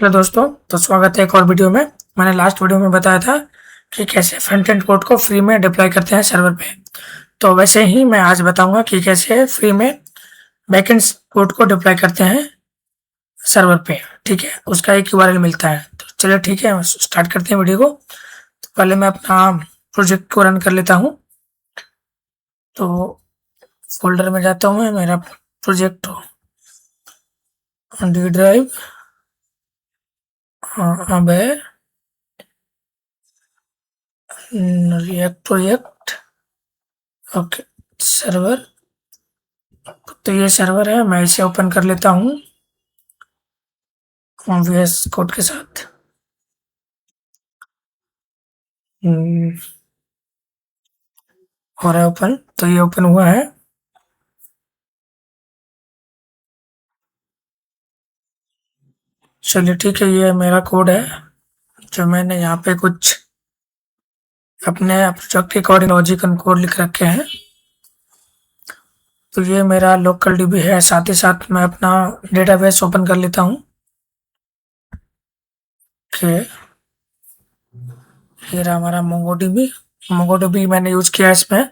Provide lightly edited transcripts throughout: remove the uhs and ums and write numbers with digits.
Hello दोस्तों, तो स्वागत है एक और वीडियो में। मैंने लास्ट वीडियो में बताया था कि कैसे फ्रंट एंड कोड को फ्री में डिप्लॉय करते हैं सर्वर पे। तो वैसे ही मैं आज बताऊंगा कि कैसे फ्री में बैकएंड कोड को डिप्लॉय करते हैं सर्वर पे। ठीक है, उसका एक यूआरएल मिलता है। तो चलिए ठीक है, स्टार्ट करते हैं वीडियो को। तो पहले मैं अपना प्रोजेक्ट को रन कर लेता हूँ। तो फोल्डर में जाता हूँ मैं, मेरा प्रोजेक्ट डी ड्राइव अब है रिएक्ट प्रोजेक्ट। Okay, server. तो ये सर्वर है, मैं इसे ओपन कर लेता हूँ वीएस कोड के साथ। हम्म, हो रहा है ओपन, तो ये ओपन हुआ है। चलिए ठीक है, ये मेरा कोड है जो मैंने यहाँ पे कुछ अपने प्रोजेक्ट के अकॉर्डिंग लॉजिक एंड कोड लिख रखे हैं। तो ये मेरा लोकल डीबी है, साथ ही साथ मैं अपना डेटाबेस ओपन कर लेता हूँ। ओके, ये रहा हमारा मोंगोडीबी। मोंगोडीबी मैंने यूज किया है इसमें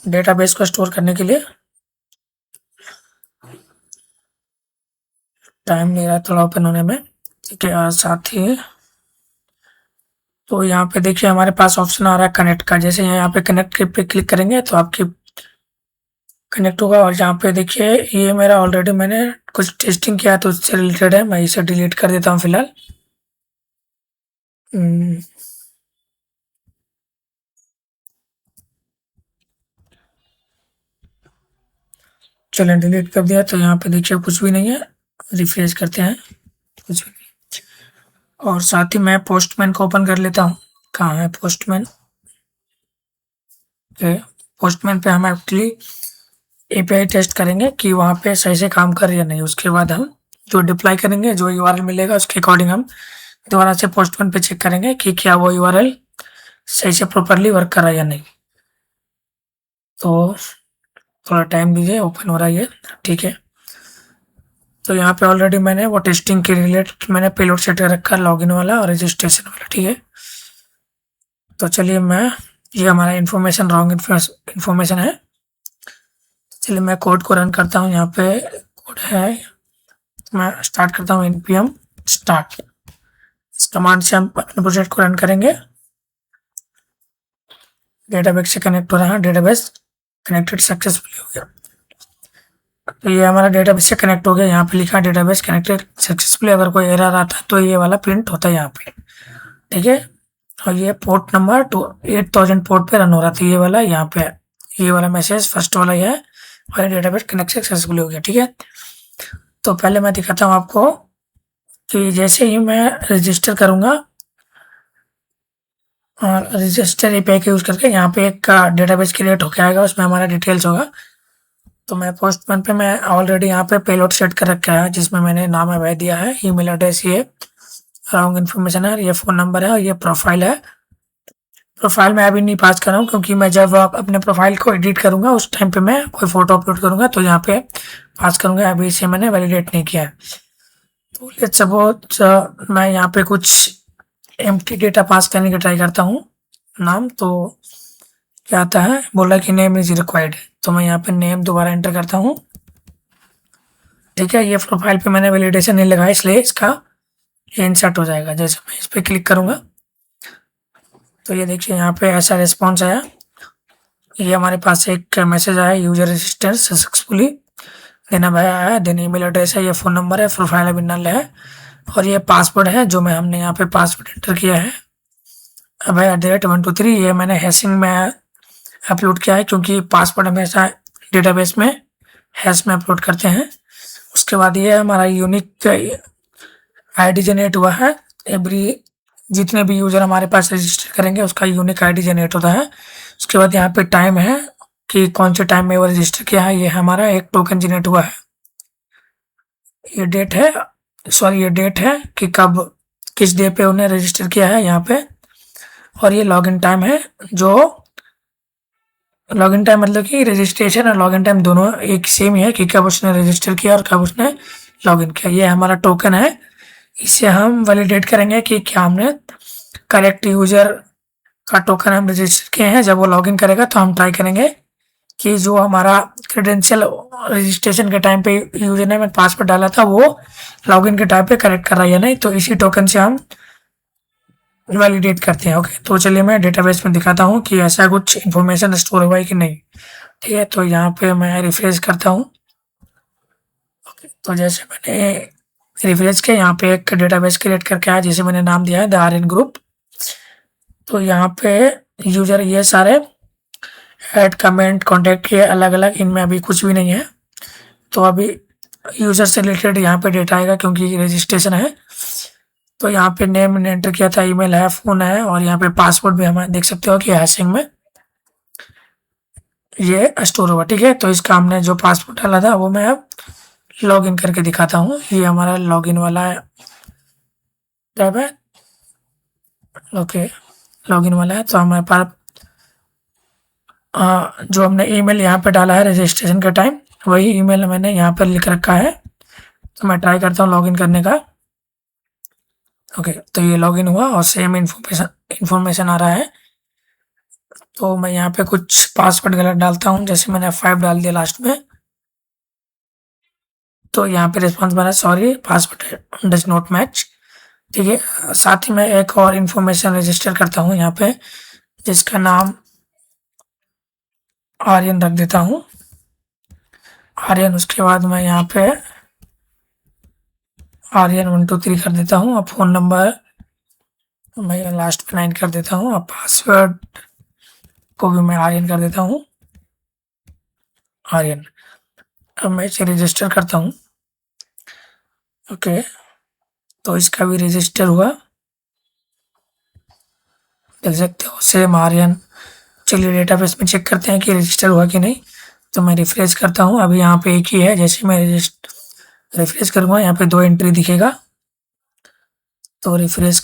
डेटाबेस को स्टोर करने के लिए। टाइम ले रहा है थोड़ा ओपन होने में। ठीक है, और साथ ही तो यहाँ पे देखिए हमारे पास ऑप्शन आ रहा है कनेक्ट का। जैसे यहाँ पे कनेक्ट पे क्लिक करेंगे तो आपकी कनेक्ट होगा। और यहाँ पे देखिए ये मेरा ऑलरेडी मैंने कुछ टेस्टिंग किया है तो उससे रिलेटेड है, मैं इसे डिलीट कर देता हूँ फिलहाल। हम्म, चलें डिलीट कर दिया। तो यहाँ पे देखिए कुछ भी नहीं है, रिफ्रेश करते हैं, कुछ भी नहीं। और साथ ही मैं पोस्टमैन को ओपन कर लेता हूँ। कहाँ है पोस्टमैन? ओके, पोस्टमैन पे हम एक्चुअली एपीआई टेस्ट करेंगे कि वहाँ पे सही से काम कर रही है या नहीं। उसके बाद हम जो डिप्लॉय करेंगे, जो यूआरएल मिलेगा उसके अकॉर्डिंग हम दोबारा से पोस्टमैन पे चेक करेंगे कि क्या वो यूआरएल सही से प्रॉपर्ली वर्क कर रहा है या नहीं। तो थोड़ा टाइम दीजिए, ओपन हो रहा है ये। ठीक है, तो यहाँ पे ऑलरेडी मैंने वो टेस्टिंग के रिलेटेड मैंने पेलोड सेट कर रखा है, लॉगिन वाला और रजिस्ट्रेशन वाला। ठीक है, तो चलिए मैं ये हमारा इन्फॉर्मेशन रॉन्ग इन्फॉर्मेशन है। चलिए मैं कोड को रन करता हूँ। यहाँ पे कोड है, मैं स्टार्ट करता हूँ npm स्टार्ट। इस कमांड से हम अपने प्रोजेक्ट को रन करेंगे। डेटाबेस से कनेक्ट हो रहा है, डेटाबेस कनेक्टेड सक्सेसफुली हो गया। तो ये हमारा डेटाबेस से कनेक्ट हो गया। यहाँ पे लिखा डेटाबेस कनेक्टेड सक्सेसफुली। अगर कोई एरर आता है तो ये वाला प्रिंट होता है यहाँ पे। ठीक है, और ये पोर्ट नंबर 8000 पोर्ट पे रन हो रहा था ये वाला। यहाँ पे ये वाला मैसेज फर्स्ट वाला ये है, और डेटाबेस कनेक्ट सक्सेसफुली हो गया। ठीक है, तो पहले मैं दिखाता हूँ आपको कि जैसे ही मैं रजिस्टर करूँगा और रजिस्टर एपीआई का यूज़ करके यहाँ पे एक डेटाबेस क्रिएट होके आएगा, उसमें हमारा डिटेल्स होगा। तो मैं पोस्टमैन पे मैं ऑलरेडी यहाँ पे पेलोड सेट कर रखा है, जिसमें मैंने नाम अभय दिया है, ईमेल एड्रेस ये रॉन्ग इन्फॉर्मेशन है, ये फ़ोन नंबर है और ये प्रोफाइल है। प्रोफाइल मैं अभी नहीं पास कर रहा हूँ क्योंकि मैं जब अपने प्रोफाइल को एडिट करूँगा उस टाइम पे मैं कोई फ़ोटो अपलोड करूँगा तो यहाँ पे पास करूँगा। अभी इसे मैंने वैलिडेट नहीं किया है। तो लेट्स सपोज मैं यहाँ पे कुछ एम्प्टी डेटा पास करने की ट्राई करता हूँ। नाम तो क्या आता है, बोला कि नेम इज रिक्वायर्ड, तो मैं यहाँ पे नेम दोबारा एंटर करता हूँ। ठीक है, ये प्रोफाइल पे मैंने वैलिडेशन नहीं लगाया इसलिए इसका ये इंसर्ट हो जाएगा। जैसे मैं इस पर क्लिक करूँगा तो ये देखिए यहाँ पे ऐसा रिस्पॉन्स आया। ये हमारे पास एक मैसेज आया, यूजर रजिस्टर सक्सेसफुली, देना भाया है, देन ईमेल एड्रेस है, ये फ़ोन नंबर है, प्रोफाइल अभी नल है, और ये पासवर्ड है जो मैं हमने यहाँ पे पासवर्ड एंटर किया है अभय @123। ये मैंने हैशिंग में अपलोड किया है क्योंकि पासवर्ड हमेशा डेटाबेस में हैश में अपलोड करते हैं। उसके बाद ये हमारा यूनिक आईडी जनरेट हुआ है। एवरी जितने भी यूज़र हमारे पास रजिस्टर करेंगे उसका यूनिक आईडी जनरेट होता है। उसके बाद यहाँ पे टाइम है कि कौन से टाइम में वो रजिस्टर किया है, ये हमारा एक टोकन जनरेट हुआ है। ये डेट है, सॉरी ये डेट है कि कब किस डे पे उन्हें रजिस्टर किया है यहाँ पे। और ये लॉगिन टाइम है, जो लॉगिन टाइम मतलब कि रजिस्ट्रेशन और लॉगिन टाइम दोनों एक सेम ही है कि कब उसने रजिस्टर किया और कब उसने लॉगिन किया। ये हमारा टोकन है इसे हम वैलिडेट करेंगे कि क्या हमने करेक्ट यूज़र का टोकन हम रजिस्टर किए हैं। जब वो लॉगिन करेगा तो हम ट्राई करेंगे कि जो हमारा क्रेडेंशियल रजिस्ट्रेशन के टाइम पे यूज़र ने पासवर्ड डाला था वो लॉगिन के टाइम पे करेक्ट कर रहा है या नहीं, तो इसी टोकन से हम वैलिडेट करते हैं। ओके, तो चलिए मैं डेटाबेस में दिखाता हूँ कि ऐसा कुछ इन्फॉर्मेशन स्टोर हुआ है कि नहीं। ठीक है, तो यहाँ पे मैं रिफ्रेश करता हूँ। ओके, तो जैसे मैंने रिफ्रेश किया, यहाँ पे एक डेटाबेस क्रिएट करके आया जिसे मैंने नाम दिया है द आर्यन ग्रुप। तो यहाँ पे यूज़र ये सारे ऐड कमेंट कॉन्टैक्ट किए अलग अलग, इनमें अभी कुछ भी नहीं है। तो अभी यूज़र से रिलेटेड यहाँ पे डेटा आएगा क्योंकि रजिस्ट्रेशन है। तो यहाँ पे नेम मैंने एंटर किया था, ईमेल है, फ़ोन है, और यहाँ पे पासवर्ड भी हम देख सकते हो कि हैशिंग में ये स्टोर हुआ। ठीक है, तो इसका हमने जो पासवर्ड डाला था वो मैं अब लॉगिन करके दिखाता हूँ। ये हमारा लॉगिन वाला टैब है। ओके, लॉगिन वाला है। तो हमारे पास जो हमने ईमेल यहाँ पे डाला है रजिस्ट्रेशन के टाइम, वही ईमेल मैंने यहाँ पर लिख रखा है। तो मैं ट्राई करता हूँ लॉगिन करने का। ओके, तो ये लॉगिन हुआ और सेम इन्फॉर्मेशन आ रहा है। तो मैं यहाँ पे कुछ पासवर्ड गलत डालता हूँ, जैसे मैंने 5 डाल दिया लास्ट में। तो यहाँ पे रिस्पॉन्स बना sorry password does not match. ठीक है, साथ ही मैं एक और इन्फॉर्मेशन रजिस्टर करता हूँ यहाँ पे, जिसका नाम आर्यन रख देता हूँ। आर्यन, उसके बाद मैं यहाँ पे आर्यन 123 कर देता हूँ। अब फ़ोन नंबर मैं लास्ट पे 9 कर देता हूँ। अब पासवर्ड को भी मैं आर्यन कर देता हूँ, आर्यन। अब मैं इसे रजिस्टर करता हूँ। ओके, तो इसका भी रजिस्टर हुआ, देख सकते हो सेम आर्यन। चलिए डेटाबेस में चेक करते हैं कि रजिस्टर हुआ कि नहीं। तो मैं रिफ्रेश करता हूँ, अभी यहाँ पे एक ही है। जैसे मैं रिफ्रेश करूँगा यहाँ पे 2 एंट्री दिखेगा। तो रिफ्रेश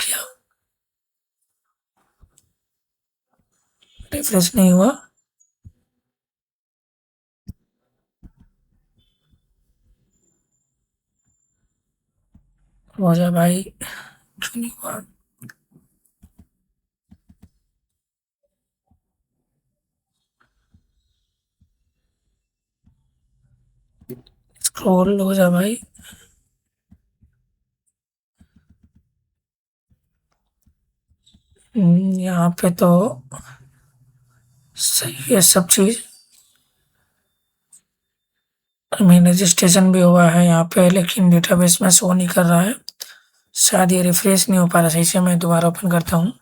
नहीं हुआ। हो जा भाई, क्यों नहीं हुआ? स्क्रॉल हो जा भाई। यहाँ पे तो सही है सब चीज़। मेन रजिस्ट्रेशन भी हुआ है यहाँ पे, लेकिन डेटाबेस में शो नहीं कर रहा है। शायद ये रिफ्रेश नहीं हो पा रहा सही से। मैं दोबारा ओपन करता हूँ।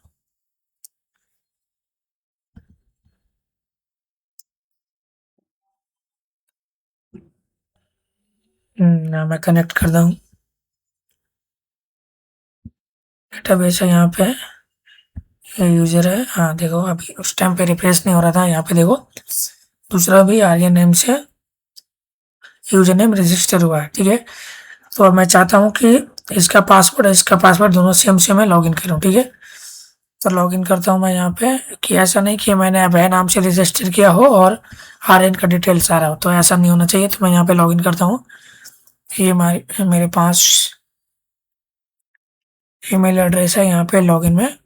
ना मैं कनेक्ट करता हूँ। डेटाबेस है यहाँ पे, ये यूज़र है। हाँ देखो, अभी उस टाइम पे रिफ्रेश नहीं हो रहा था। यहाँ पे देखो दूसरा भी आर्यन नेम से यूज़र नेम रजिस्टर हुआ है। ठीक है, तो अब मैं चाहता हूँ कि इसका पासवर्ड और इसका पासवर्ड दोनों सेम से मैं लॉगिन करूँ। ठीक है, तो लॉगिन करता हूँ मैं यहाँ पे, कि ऐसा नहीं कि मैंने अभय नाम से रजिस्टर किया हो और आर्यन का डिटेल्स आ रहा हो, तो ऐसा नहीं होना चाहिए। तो मैं यहाँ पे लॉगिन करता हूँ। ये मेरे पास ईमेल एड्रेस है यहाँ पे लॉगिन में।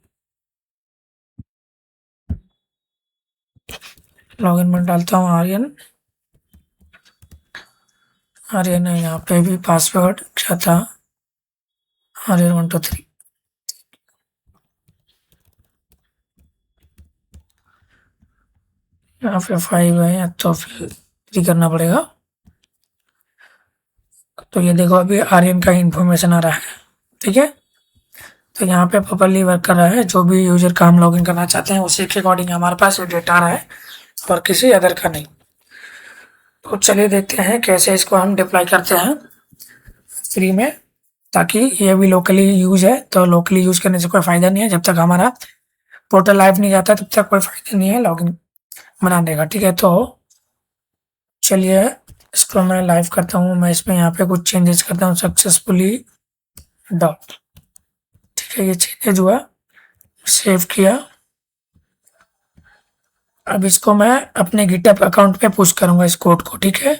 लॉगिन में डालता हूँ आर्यन। आर्यन है यहाँ पे भी, पासवर्ड क्या था, आर्यन 123। यहाँ पे 5 है तो फिर 3 करना पड़ेगा। तो ये देखो अभी आर्यन का इन्फॉर्मेशन आ रहा है। ठीक है, तो यहाँ पे प्रॉपर्ली वर्क कर रहा है। जो भी यूज़र का हम लॉगिन करना चाहते हैं उसी के अकॉर्डिंग हमारे पास ये डेटा आ रहा है, और किसी अदर का नहीं। तो चलिए देखते हैं कैसे इसको हम डिप्लॉय करते हैं फ्री में, ताकि ये भी लोकली यूज़ है। तो लोकली यूज़ करने से कोई फ़ायदा नहीं है, जब तक हमारा पोर्टल लाइव नहीं जाता तब तक कोई फ़ायदा नहीं है लॉगिन बनाने का। ठीक है, तो चलिए इसको मैं लाइव करता हूँ। मैं इसमें यहाँ पे कुछ चेंजेस करता हूँ, सक्सेसफुली डॉट। ठीक है, ये चेंजेज हुआ, सेव किया। अब इसको मैं अपने गिटहब अकाउंट पे पुश करूँगा इस कोड को। ठीक है,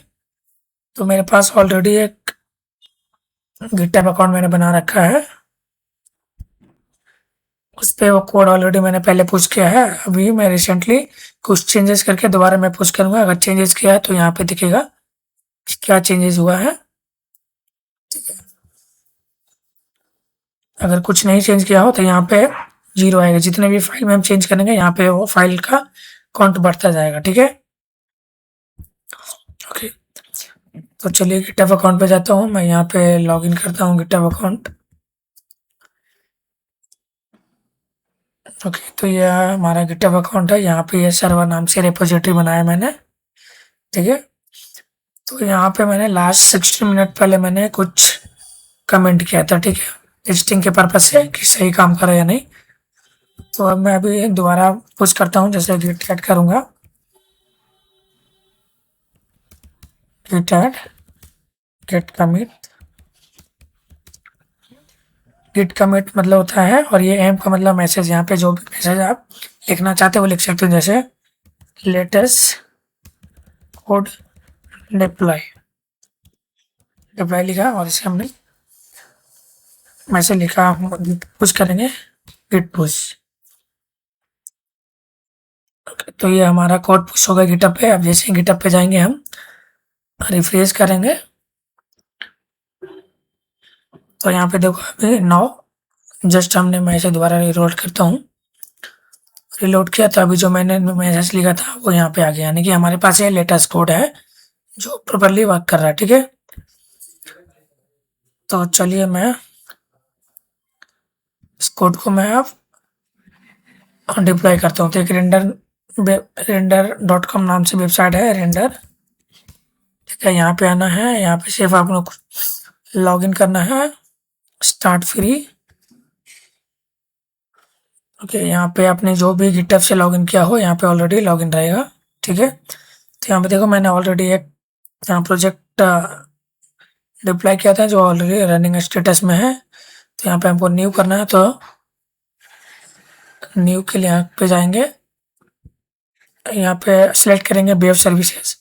तो मेरे पास ऑलरेडी एक गिटहब अकाउंट मैंने बना रखा है, उस पे वो कोड ऑलरेडी मैंने पहले पुश किया है। अभी मैं रिसेंटली कुछ चेंजेस करके दोबारा मैं पुश करूँगा। अगर चेंजेस किया है तो यहाँ पे दिखेगा कि क्या चेंजेस हुआ है। अगर कुछ नहीं चेंज किया हो तो यहाँ पे 0 आएगा। जितने भी फाइल में हम चेंज करेंगे यहाँ पे वो फाइल का काउंट बढ़ता जाएगा, ठीक है। ओके, तो चलिए गिटहब अकाउंट पे जाता हूँ। मैं यहाँ पे लॉगिन करता हूँ गिटहब अकाउंट। ओके, तो ये हमारा गिटहब अकाउंट है। यहाँ पे ये सर्वर नाम से रिपोजिटरी बनाया मैंने, ठीक है। तो यहाँ पे मैंने लास्ट 60 मिनट पहले मैंने कुछ कमेंट किया था, ठीक है, टेस्टिंग के पर्पज से कि सही काम कर रहा है या नहीं। तो अब मैं अभी दोबारा पुश करता हूँ, जैसे गिट ऐड करूँगा, git add get commit. Git commit मतलब होता है, और ये एम का मतलब मैसेज। यहाँ पे जो भी मैसेज आप लिखना चाहते हो वो लिख सकते हो, जैसे लेटेस्ट कोड डिप्लॉय डिप्लॉय लिखा और इसे हमने मैसेज लिखा, पुश करेंगे गिट पुश। तो ये हमारा कोड पुश होगा गिटहब पे। अब जैसे गिटहब पे जाएंगे हम, रिफ्रेश करेंगे तो यहाँ पे देखो अभी नाउ जस्ट हमने मैं इसे दोबारा रिलोड करता हूँ। रिलोड किया तो अभी जो मैंने मैसेज लिखा था वो यहाँ पे आ गया, यानी कि हमारे पास ये लेटेस्ट कोड है जो प्रॉपर्ली वर्क कर रहा है, ठीक है। तो चलिए मैं इस कोड को मैं अब डिप्लॉय करता हूँ। तो एक रेंडर.com नाम से वेबसाइट है, रेंडर, ठीक है। यहाँ पे आना है, यहाँ पे सिर्फ आप लोग लॉगिन करना है, स्टार्ट फ्री। ओके, यहाँ पे आपने जो भी गिटहब से लॉगिन किया हो यहाँ पे ऑलरेडी लॉगिन रहेगा, ठीक है। तो यहाँ पे देखो मैंने ऑलरेडी एक यहाँ प्रोजेक्ट डिप्लॉय किया था जो ऑलरेडी रनिंग स्टेटस में है। तो यहाँ पे हमको न्यू करना है, तो न्यू के लिए यहाँ पे जाएंगे, यहाँ पे सेलेक्ट करेंगे वेब सर्विसेज।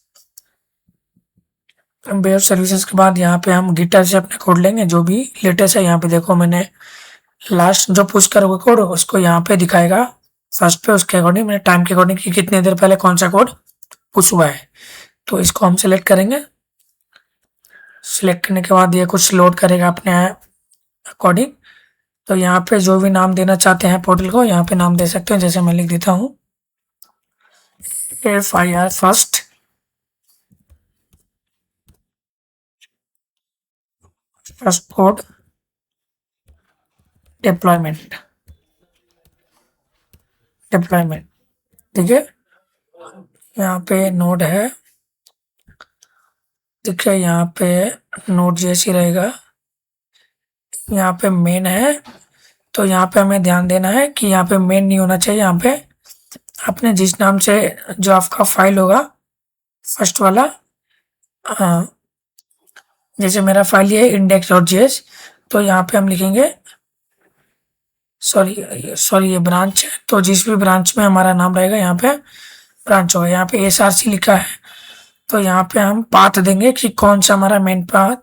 वेब सर्विसेज के बाद यहाँ पे हम गिटहब से अपने कोड लेंगे जो भी लेटेस्ट है। यहाँ पे देखो मैंने लास्ट जो पुश करोगे कोड उसको यहाँ पे दिखाएगा फर्स्ट पे, उसके अकॉर्डिंग मैंने टाइम के अकॉर्डिंग कि कितनी देर पहले कौन सा कोड पुश हुआ है। तो इसको हम सेलेक्ट करेंगे। सेलेक्ट करने के बाद ये कुछ लोड करेगा अपने अकॉर्डिंग। तो यहाँ पे जो भी नाम देना चाहते हैं पोर्टल को यहाँ पे नाम दे सकते हैं, जैसे मैं लिख देता हूँ FIR फर्स्ट कोड डिप्लॉयमेंट, ठीक है। यहाँ पे नोड है, ठीक है, यहाँ पे नोड जैसी रहेगा। यहाँ पे मेन है, तो यहाँ पे हमें ध्यान देना है कि यहाँ पे मेन नहीं होना चाहिए। यहाँ पे अपने जिस नाम से जो आपका फाइल होगा फर्स्ट वाला, जैसे मेरा फाइल ये index.js, तो यहाँ पे हम लिखेंगे सॉरी ये ब्रांच है, तो जिस भी ब्रांच में हमारा नाम रहेगा यहाँ पे ब्रांच होगा। यहाँ पे SRC लिखा है, तो यहाँ पे हम पाथ देंगे कि कौन सा हमारा मेन पाथ,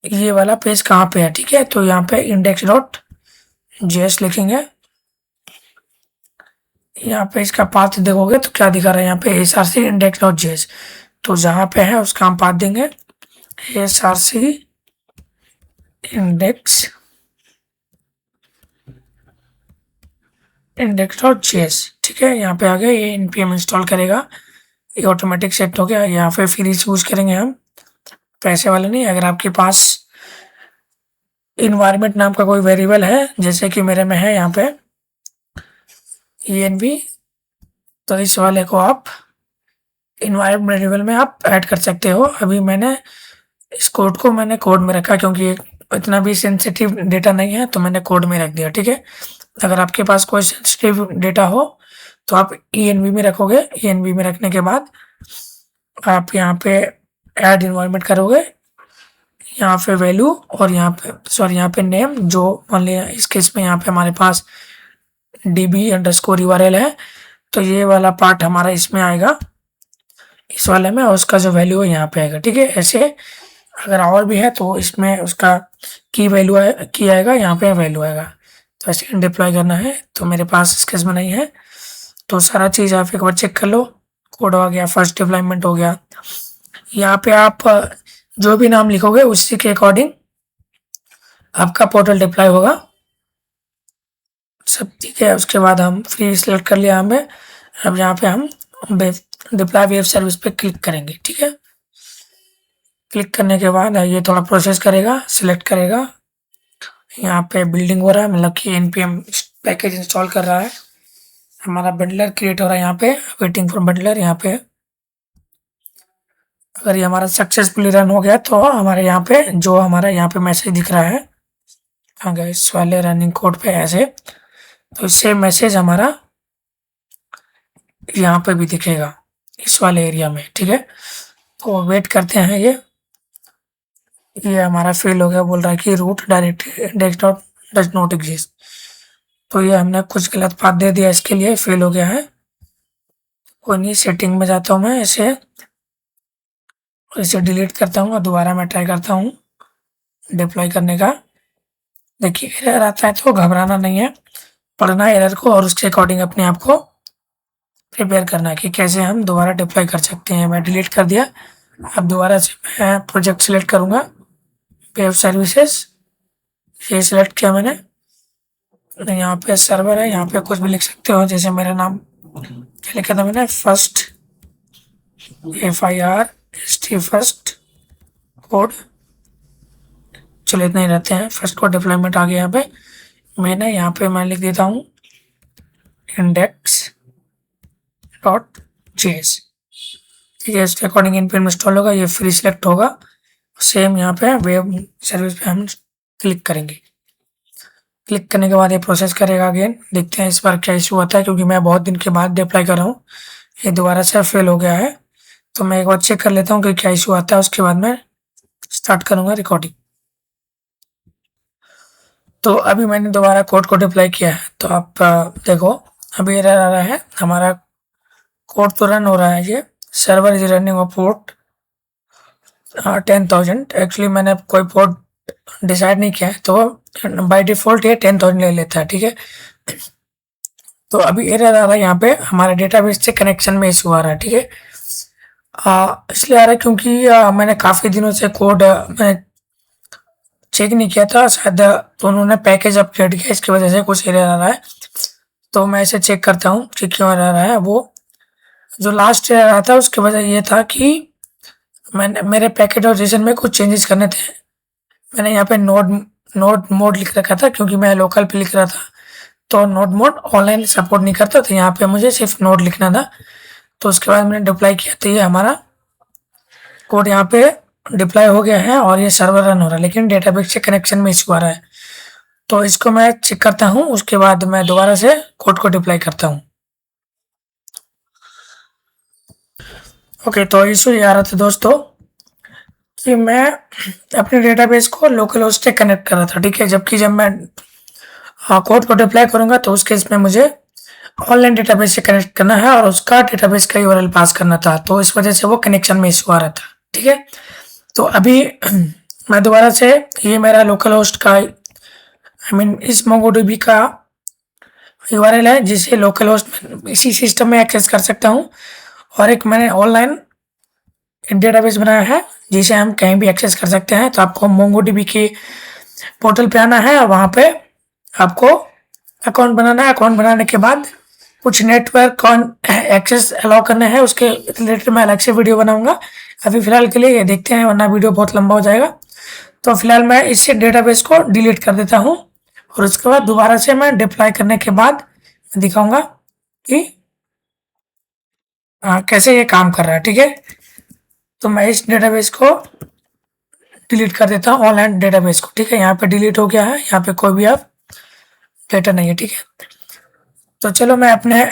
ये वाला पेज कहाँ पे है, ठीक है। तो यहाँ पे index.js लिखेंगे। यहाँ पे इसका पाथ देखोगे तो क्या दिखा रहा है यहाँ पे SRC index.js, तो जहाँ पे है उसका हम पाथ देंगे SRC index.js, ठीक है। यहाँ पे आ गया, ये npm इंस्टॉल करेगा, ये ऑटोमेटिक सेट हो गया। यहाँ पे फ्री यूज करेंगे हम, पैसे वाले नहीं। अगर आपके पास इन्वायरमेंट नाम का कोई वेरिएबल है, जैसे कि मेरे में है यहाँ पे env, तो इस वाले को आप इन्वायरमेंट वेरिएबल में आप ऐड कर सकते हो। अभी मैंने इस कोड को मैंने कोड में रखा क्योंकि इतना भी सेंसिटिव डेटा नहीं है, तो मैंने कोड में रख दिया, ठीक है। अगर आपके पास कोई सेंसिटिव डेटा हो तो आप env में रखोगे। env में रखने के बाद आप यहाँ पे ऐड इन्वायरमेंट करोगे, यहाँ पे वैल्यू और यहाँ पे नेम, जो मान लिया इस केस में यहाँ पे हमारे पास db_url है, तो ये वाला पार्ट हमारा इसमें आएगा, इस वाले में, और उसका जो वैल्यू है यहाँ पे आएगा, ठीक है। ऐसे अगर और भी है तो इसमें उसका की आएगा, यहाँ पे वैल्यू आएगा। तो ऐसे डिप्लॉय करना है। तो मेरे पास स्केच बनाई है, तो सारा चीज़ आप एक बार चेक कर लो। कोड हो गया, फर्स्ट डिप्लॉयमेंट हो गया। यहाँ पे आप जो भी नाम लिखोगे उसी के अकॉर्डिंग आपका पोर्टल डिप्लॉय होगा। सब ठीक है। उसके बाद हम फ्री सिलेक्ट कर लिया हमें। अब यहाँ पे हम डिप्लॉय वेब सर्विस पे क्लिक करेंगे, ठीक है। क्लिक करने के बाद ये थोड़ा प्रोसेस करेगा, सिलेक्ट करेगा। यहाँ पे बिल्डिंग हो रहा है, मतलब कि npm पैकेज इंस्टॉल कर रहा है। हमारा बंडलर क्रिएट हो रहा है यहाँ पे, वेटिंग फॉर बंडलर। यहाँ पे अगर ये हमारा सक्सेसफुली रन हो गया तो हमारे यहाँ पे जो हमारा यहाँ पे मैसेज दिख रहा है, अगर इस वाले रनिंग कोड पे ऐसे, तो सेम मैसेज हमारा यहाँ पे भी दिखेगा इस वाले एरिया में, ठीक है। तो वेट करते हैं। ये हमारा फेल हो गया, बोल रहा है कि root directory desktop does not exist. तो ये हमने कुछ गलत पाथ दे दिया, इसके लिए फेल हो गया है। कोई नहीं, सेटिंग में जाता हूँ मैं ऐसे, और इसे डिलीट करता हूँ और दोबारा मैं ट्राई करता हूँ डिप्लॉय करने का। देखिए एरर आता है तो घबराना नहीं है, पढ़ना है एरर को और उसके अकॉर्डिंग अपने आप को प्रिपेयर करना है कि कैसे हम दोबारा डिप्लॉय कर सकते हैं। मैं डिलीट कर दिया। अब दोबारा से मैं प्रोजेक्ट सेलेक्ट करूँगा, वेब सर्विसेज, ये सिलेक्ट किया मैंने। यहाँ पे सर्वर है, यहाँ पे कुछ भी लिख सकते हो, जैसे मेरा नाम क्या लिखा था मैंने, फर्स्ट FIRST फर्स्ट कोड। चलो इतना ही रहते हैं। फर्स्ट कोड डिप्लॉयमेंट आ गया यहाँ पे। मैंने यहाँ पे मैं लिख देता हूँ index.js, ठीक है। इसके अकॉर्डिंग npm इंस्टॉल होगा, ये फ्री सिलेक्ट होगा। सेम यहाँ पे वेब सर्विस पे हम क्लिक करेंगे। क्लिक करने के बाद ये प्रोसेस करेगा अगेन। देखते हैं इस बार क्या इशू आता है, क्योंकि मैं बहुत दिन के बाद अप्लाई कर रहा हूँ। ये दोबारा से फेल हो गया है, तो मैं एक बार चेक कर लेता हूँ कि क्या इशू आता है, उसके बाद मैं स्टार्ट करूँगा रिकॉर्डिंग। तो अभी मैंने दोबारा कोड को अप्लाई किया है, तो आप देखो अभी एरर आ रहा है। हमारा कोड तो रन हो रहा है, ये server is running of port 10,000। Actually मैंने कोई पोर्ट डिसाइड नहीं किया है, तो बाय डिफ़ॉल्ट ये 10,000 ले लेता है, ठीक है। तो अभी एरर आ रहा है यहाँ पे, हमारे डेटाबेस से कनेक्शन में इशू आ रहा है, ठीक है। इसलिए आ रहा है क्योंकि मैंने काफ़ी दिनों से कोड मैंने चेक नहीं किया था, शायद तो उन्होंने पैकेज अपग्रेड किया, इसकी वजह से कुछ एरर आ रहा है। तो मैं इसे चेक करता हूँ कि क्यों एरर आ रहा है। वो जो लास्ट एरर आया था उसकी वजह ये था कि मैंने मेरे पैकेट और रीजन में कुछ चेंजेस करने थे। मैंने यहाँ पे नोड मोड लिख रखा था, क्योंकि मैं लोकल पे लिख रहा था, तो नोड मोड ऑनलाइन सपोर्ट नहीं करता, तो यहाँ पे मुझे सिर्फ नोड लिखना था। तो उसके बाद मैंने डिप्लॉय किया, तो ये हमारा कोड यहाँ पे डिप्लॉय हो गया है और ये सर्वर रन हो रहा है, लेकिन डेटाबेस से कनेक्शन में इशू आ रहा है। तो इसको मैं चेक करता हूँ, उसके बाद मैं दोबारा से कोड को डिप्लॉय करता हूँ। ओके, तो इशू ये आ रहा था दोस्तों कि मैं अपने डेटाबेस को लोकल होस्ट से कनेक्ट कर रहा था, ठीक है। जबकि जब मैं कोड को डिप्लॉय करूँगा तो उस केस में मुझे ऑनलाइन डेटाबेस से कनेक्ट करना है और उसका डेटाबेस का यूआरएल पास करना था, तो इस वजह से वो कनेक्शन में इशू आ रहा था, ठीक है। तो अभी मैं दोबारा से, ये मेरा लोकल होस्ट का इस मोंगोडीबी का यूआरएल है, जिसे लोकल होस्ट में इसी सिस्टम में एक्सेस कर सकता हूँ। और एक मैंने ऑनलाइन डेटाबेस बनाया है जिसे हम कहीं भी एक्सेस कर सकते हैं। तो आपको मोंगोडीबी के पोर्टल पे आना है और वहाँ पे आपको अकाउंट बनाना है। अकाउंट बनाने के बाद कुछ नेटवर्क एक्सेस अलाउ करने हैं, उसके रिलेटेड मैं अलग से वीडियो बनाऊंगा। अभी फिलहाल के लिए ये देखते हैं, वरना वीडियो बहुत लंबा हो जाएगा। तो फिलहाल मैं इस डेटाबेस को डिलीट कर देता हूँ और उसके बाद दोबारा से मैं डिप्लॉय करने के बाद दिखाऊंगा कि कैसे ये काम कर रहा है, ठीक है। तो मैं इस डेटाबेस को डिलीट कर देता हूँ, ऑनलाइन डेटाबेस को, ठीक है। यहाँ पे डिलीट हो गया है, यहाँ पे कोई भी आप डेटा नहीं है, ठीक है। तो चलो मैं अपने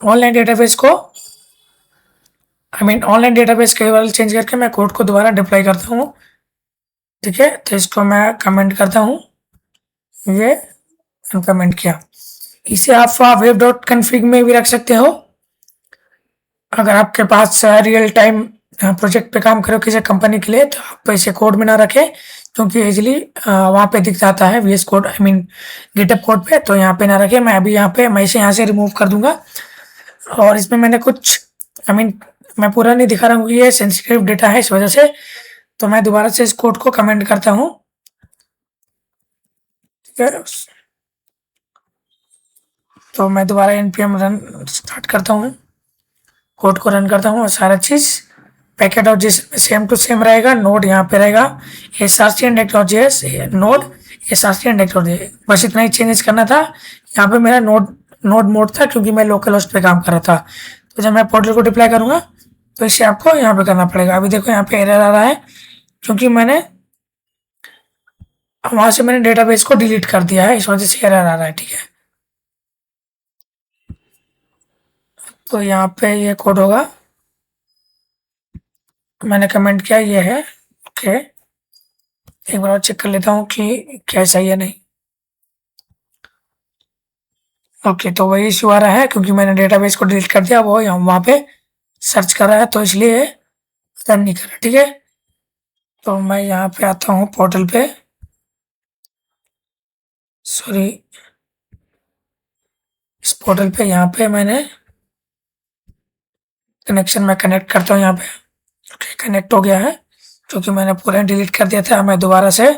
ऑनलाइन डेटाबेस को ऑनलाइन डेटाबेस का यूआरएल चेंज करके मैं कोड को दोबारा डिप्लॉय करता हूँ, ठीक है। तो इसको मैं कमेंट करता हूँ, ये कमेंट किया। इसे आप web.config में भी रख सकते हो, अगर आपके पास रियल टाइम प्रोजेक्ट पे काम करो किसी कंपनी के लिए, तो आप इसे कोड में ना रखें, क्योंकि इजीली वहाँ पे दिख जाता है VS code, I mean GitHub code पे, तो यहाँ पे ना रखें। मैं अभी यहाँ पे मैं इसे यहाँ से रिमूव कर दूंगा। और इसमें मैंने कुछ, आई मीन मैं पूरा नहीं दिखा रहा हूँ, ये सेंसिटिव डेटा है इस वजह से। तो मैं दोबारा से इस कोड को कमेंट करता हूँ, ठीक है। तो मैं दोबारा npm रन स्टार्ट करता हूँ, कोड को रन करता हूँ, और सारा चीज़ पैकेट और जिस सेम टू सेम रहेगा। नोड यहाँ पे रहेगा src index.js, node src index.js, बस इतना ही चेंजेस करना था। यहाँ पे मेरा नोड मोड था, क्योंकि मैं लोकल होस्ट पे काम कर रहा था। तो जब मैं पोर्टल को डिप्लाई करूँगा, तो इसे आपको यहाँ पे करना पड़ेगा। अभी देखो यहाँ पे एरर आ रहा है, क्योंकि वहाँ से मैंने डेटाबेस को डिलीट कर दिया है, इस वजह से एरर आ रहा है, ठीक है। तो यहाँ पे ये कोड होगा, मैंने कमेंट किया, ये है, ओके। एक बार और चेक कर लेता हूँ कि क्या सही है नहीं। ओके, तो वही इशू आ रहा है, क्योंकि मैंने डेटाबेस को डिलीट कर दिया, वो यहाँ वहाँ पे सर्च कर रहा है, तो इसलिए रन नहीं कर रहा, ठीक है। तो मैं यहाँ पे आता हूँ पोर्टल पे, सॉरी, इस पोर्टल पे यहाँ पे मैंने कनेक्शन में कनेक्ट करता हूँ यहाँ पे। ओके, कनेक्ट हो गया है, क्योंकि मैंने पूरा डिलीट कर दिया था। मैं दोबारा से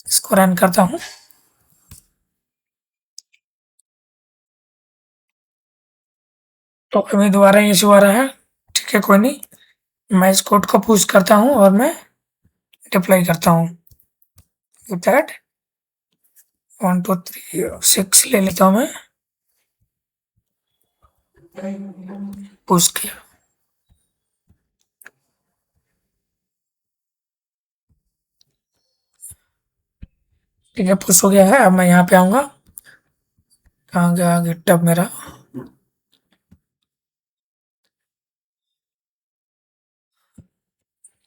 इसको रन करता हूँ। तो अभी दोबारा इशू आ रहा है, ठीक है, कोई नहीं। मैं इस कोड को पुश करता हूँ और मैं डिप्लाई करता हूँ। दैट 1 2 3 6 ले लेता हूँ मैं, पुश किया, ठीक है, पुश हो गया है। अब मैं यहाँ पे आऊँगा, कहाँ गया गिटहब मेरा,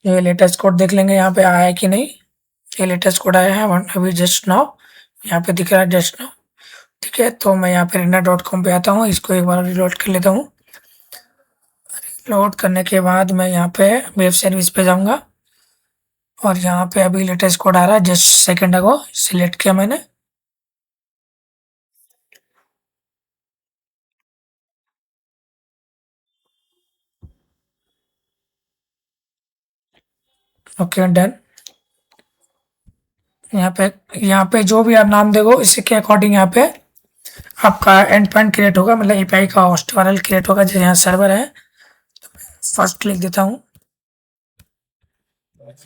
ये लेटेस्ट कोड देख लेंगे यहाँ पे आया है कि नहीं। ये लेटेस्ट कोड आया है अभी जस्ट नाउ, यहाँ पे दिख रहा है जस्ट नाउ, ठीक है। तो मैं यहाँ पे render.com पे आता हूँ, इसको एक बार रिलोड कर लेता हूँ। लोड करने के बाद मैं यहाँ पे वेब सर्विस पे जाऊँगा, और यहाँ पे अभी लेटेस्ट कोड आ रहा है जस्ट सेकेंड अगो, सिलेक्ट किया मैंने। Okay, done. यहाँ पे जो भी आप नाम दोगे, इसी के अकॉर्डिंग यहाँ पे आपका एंड पॉइंट क्रिएट होगा, मतलब एपीआई का होस्ट वाला क्रिएट होगा, जैसे यहाँ सर्वर है। फर्स्ट लिख देता हूँ,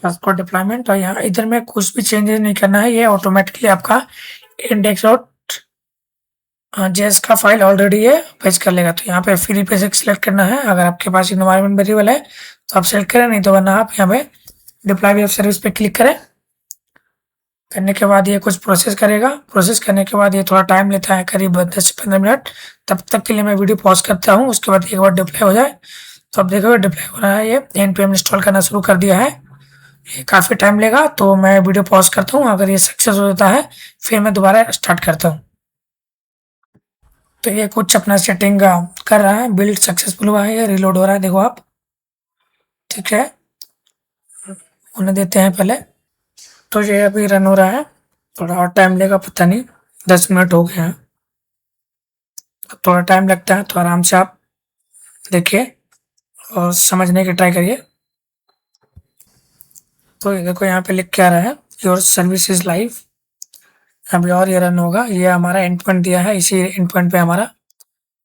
फर्स्ट को डिप्लॉयमेंट, और यहाँ इधर में कुछ भी चेंजेस नहीं करना है, ये ऑटोमेटिकली आपका इंडेक्स डॉट जेएस का फाइल ऑलरेडी ये फेच कर लेगा। तो यहाँ पे फ्री पे सिलेक्ट करना है, अगर आपके पास इन्वायरमेंट वेरिएबल है तो आप सेलेक्ट करें, नहीं तो वरना आप यहाँ पे डिप्लॉय वेब सर्विस पे क्लिक करें। करने के बाद ये कुछ प्रोसेस करेगा, प्रोसेस करने के बाद ये थोड़ा टाइम लेता है, करीब 10-15 मिनट। तब तक के लिए मैं वीडियो पॉज करता हूँ, उसके बाद एक बार डिप्लॉय हो जाए तो अब देखोगे डिप्लॉय हो रहा है, ये npm इंस्टॉल करना शुरू कर दिया है। ये काफ़ी टाइम लेगा, तो मैं वीडियो पॉज करता हूँ, अगर ये सक्सेस हो जाता है फिर मैं दोबारा स्टार्ट करता हूँ। तो ये कुछ अपना सेटिंग कर रहा है, बिल्ड सक्सेसफुल हुआ है, ये रिलोड हो रहा है, देखो आप, ठीक है। उन्हें देते हैं पहले, तो ये अभी रन हो रहा है, थोड़ा और टाइम लेगा, पता नहीं 10 मिनट हो गए हैं। थोड़ा टाइम लगता है, तो आराम से आप देखिए और समझने की ट्राई करिए। तो ये देखो यहाँ पे लिख के आ रहा है योर सर्विस इज लाइव। अभी और ये रन होगा, ये हमारा एंड पॉइंट दिया है, इसी एंड पॉइंट पे हमारा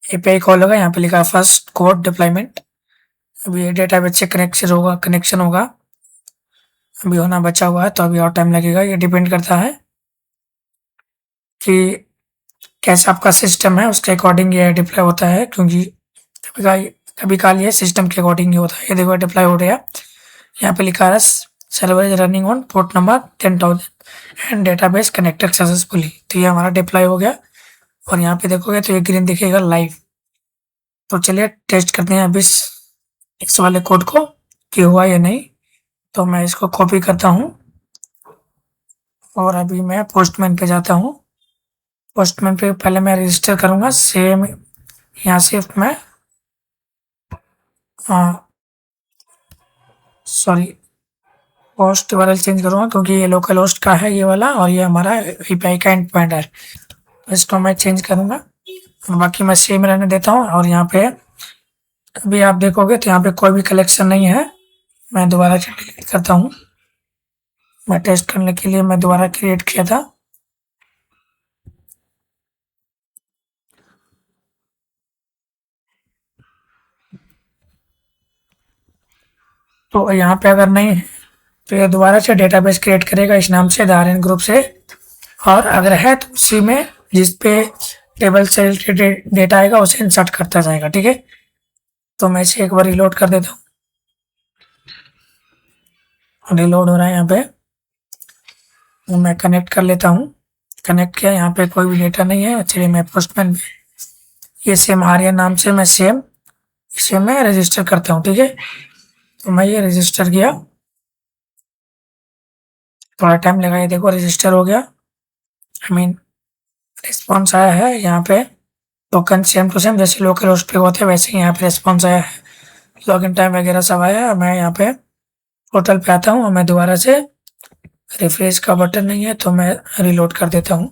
एपीआई कॉल होगा। यहाँ पे लिखा है फर्स्ट कोड डिप्लॉयमेंट। अभी ये डेटाबेस से कनेक्शन होगा, अभी होना बचा हुआ है, तो अभी और टाइम लगेगा। ये डिपेंड करता है कि कैसा आपका सिस्टम है, उसके अकॉर्डिंग ये डिप्लॉय होता है, क्योंकि कभी काल ये सिस्टम के अकॉर्डिंग ही होता है। ये देखो डिप्लॉय हो गया, यहाँ पे लिखा है server is running on port number 10,000 and database connected successfully. तो ये हमारा डिप्लॉय हो गया, और यहाँ पे देखोगे तो ये ग्रीन दिखेगा लाइव। तो चलिए टेस्ट करते हैं अभी इस वाले कोड को कि हुआ या नहीं। तो मैं इसको कॉपी करता हूँ, और अभी मैं पोस्टमैन पे जाता हूँ। पोस्टमैन पे पहले मैं रजिस्टर करूँगा, सेम यहाँ से मैं सॉरी, होस्ट यूआरएल चेंज करूँगा क्योंकि ये लोकल होस्ट का है ये वाला, और ये हमारा एपीआई का एंड पॉइंट है। इसको मैं चेंज करूँगा और बाकी मैं सेम रहने देता हूँ। और यहाँ पे अभी आप देखोगे तो यहाँ पे कोई भी कलेक्शन नहीं है। मैं दोबारा से डिलीट करता हूँ। मैं टेस्ट करने के लिए मैं दोबारा क्रिएट किया था। तो यहाँ पे अगर नहीं है तो ये दोबारा से डेटाबेस क्रिएट करेगा इस नाम से, धारण ग्रुप से। और अगर है तो उसी में जिस पे टेबल से रिलेटेड डेटा आएगा उसे इंसर्ट करता जाएगा। ठीक है, तो मैं इसे एक बार रिलोड कर देता हूँ। रिलोड हो रहा है यहाँ पे, तो मैं कनेक्ट कर लेता हूँ। कनेक्ट किया, यहाँ पे कोई भी डेटा नहीं है। चलिए मैं पोस्टमैन ये सेम आर्यन नाम से मैं सेम इसे मैं रजिस्टर करता हूँ। ठीक है, तो मैं ये रजिस्टर किया, थोड़ा टाइम लगा, ये देखो रजिस्टर हो गया। आई मीन रिस्पॉन्स आया है यहाँ पे। टोकन सेम टू सेम जैसे लोकल होस्ट पे होते हैं वैसे ही यहाँ पे रिस्पॉन्स आया है। लॉगिन टाइम वगैरह सब आया है। मैं यहाँ पे पोर्टल पे आता हूँ और मैं दोबारा से रिफ्रेश का बटन नहीं है तो मैं रिलोड कर देता हूँ।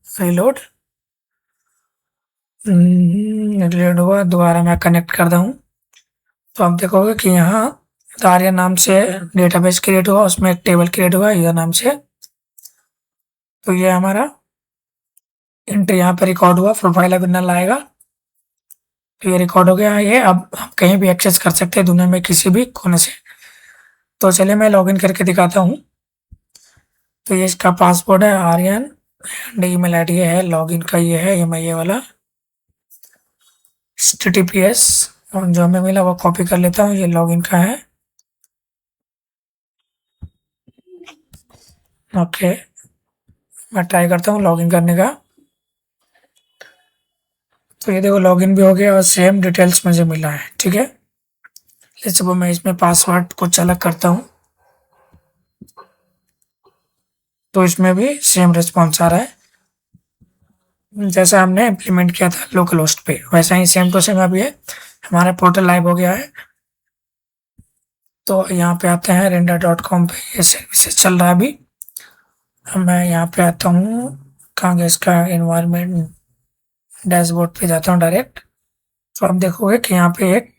रिलोड रिलोड हुआ, दोबारा मैं कनेक्ट करता हूँ। तो आप देखोगे कि यहाँ आर्यन नाम से डेटाबेस क्रिएट हुआ, उसमें एक टेबल क्रिएट हुआ यूजर नाम से। तो ये हमारा एंट्री यहाँ पे रिकॉर्ड हुआ, प्रोफाइल अभी नल आएगा। तो ये रिकॉर्ड हो गया है। ये अब हम कहीं भी एक्सेस कर सकते हैं दुनिया में किसी भी कोने से। तो चलिए मैं लॉगिन करके दिखाता हूँ। तो ये इसका पासवर्ड है आर्यन एंड ईमेल आईडी है, लॉगिन का ये है ये वाला https, और जो हमें मिला वो कॉपी कर लेता हूँ। ये लॉगिन का है। ओके, मैं ट्राई करता हूँ लॉगिन करने का। तो ये देखो लॉगिन भी हो गया और सेम डिटेल्स मुझे मिला है। ठीक है, जैसे वो मैं इसमें पासवर्ड कुछ अलग करता हूँ तो इसमें भी सेम रिस्पॉन्स आ रहा है। जैसा हमने इम्प्लीमेंट किया था लोकल होस्ट पे वैसा ही सेम टू सेम अभी है। हमारा पोर्टल लाइव हो गया है। तो यहाँ पे आते हैं render.com पे, ये सर्विसेज चल रहा है अभी। अब मैं यहाँ पे आता हूँ, कहाँ गया इसका इन्वायरमेंट, डैशबोर्ड पे जाता हूँ डायरेक्ट। तो आप देखोगे कि यहाँ पे एक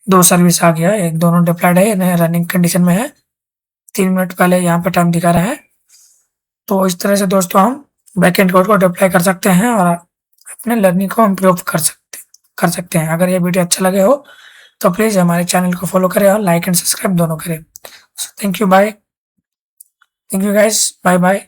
दो सर्विस आ गया है, एक दोनों डिप्लॉयड है, रनिंग कंडीशन में है। 3 मिनट पहले यहाँ पे टाइम दिखा रहा है। तो इस तरह से दोस्तों हम बैकएंड कोड को डिप्लॉय कर सकते हैं और अपने लर्निंग को इम्प्रूव कर सकते हैं। अगर ये वीडियो अच्छा लगे हो तो प्लीज़ हमारे चैनल को फॉलो करें और लाइक एंड सब्सक्राइब दोनों करें। Thank you, bye. Thank you guys, bye bye.